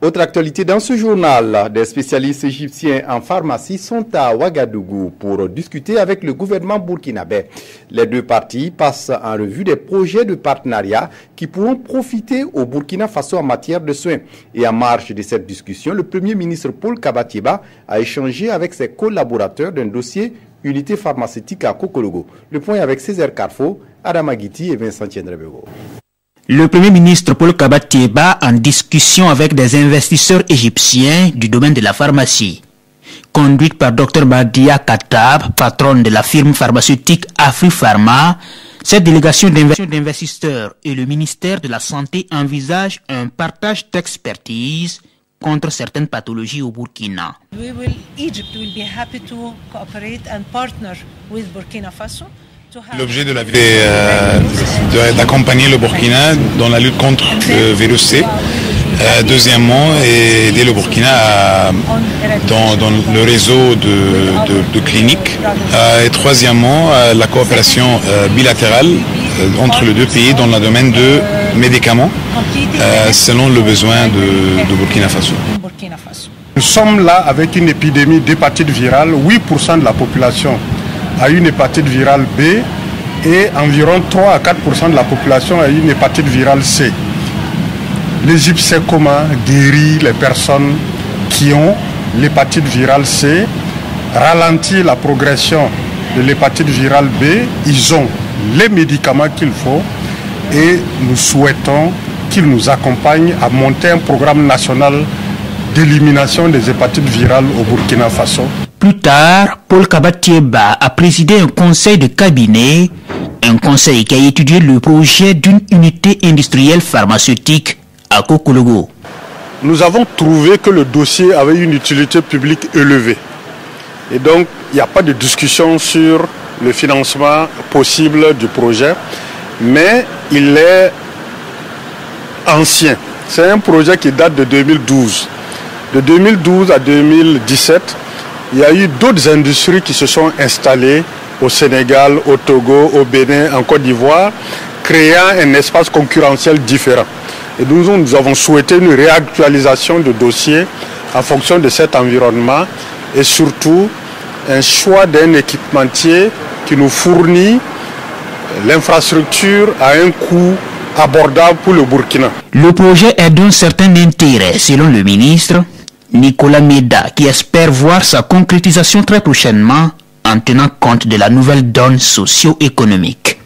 Autre actualité dans ce journal, des spécialistes égyptiens en pharmacie sont à Ouagadougou pour discuter avec le gouvernement burkinabé. Les deux parties passent en revue des projets de partenariat qui pourront profiter au Burkina Faso en matière de soins. Et en marge de cette discussion, le Premier ministre Paul Kabatieba a échangé avec ses collaborateurs d'un dossier unité pharmaceutique à Kokologo. Le point avec Césaire Carfo, Adama Guiti et Vincent Tiendrebego. Le Premier ministre Paul Kabatieba en discussion avec des investisseurs égyptiens du domaine de la pharmacie. Conduite par Dr Badia Katab, patronne de la firme pharmaceutique AfriPharma, cette délégation d'investisseurs et le ministère de la Santé envisagent un partage d'expertise contre certaines pathologies au Burkina. Egypt will be happy to cooperate and partner with Burkina Faso. L'objet de la vidéo est d'accompagner le Burkina dans la lutte contre le virus C. Deuxièmement, aider le Burkina dans le réseau de cliniques. Et troisièmement, la coopération bilatérale entre les deux pays dans le domaine de médicaments, selon le besoin de Burkina Faso. Nous sommes là avec une épidémie d'hépatite virale. 8% de la population a une hépatite virale B et environ 3 à 4% de la population a une hépatite virale C. L'Égypte sait comment guérir les personnes qui ont l'hépatite virale C, ralentir la progression de l'hépatite virale B. Ils ont les médicaments qu'il faut et nous souhaitons qu'ils nous accompagnent à monter un programme national d'élimination des hépatites virales au Burkina Faso. Plus tard, Paul Kabatieba a présidé un conseil de cabinet, un conseil qui a étudié le projet d'une unité industrielle pharmaceutique à Kokologo. Nous avons trouvé que le dossier avait une utilité publique élevée. Et donc, il n'y a pas de discussion sur le financement possible du projet, mais il est ancien. C'est un projet qui date de 2012. De 2012 à 2017, il y a eu d'autres industries qui se sont installées au Sénégal, au Togo, au Bénin, en Côte d'Ivoire, créant un espace concurrentiel différent. Et nous avons souhaité une réactualisation de dossier en fonction de cet environnement et surtout un choix d'un équipementier qui nous fournit l'infrastructure à un coût abordable pour le Burkina. Le projet est d'un certain intérêt, selon le ministre Nicolas Meda, qui espère voir sa concrétisation très prochainement en tenant compte de la nouvelle donne socio-économique.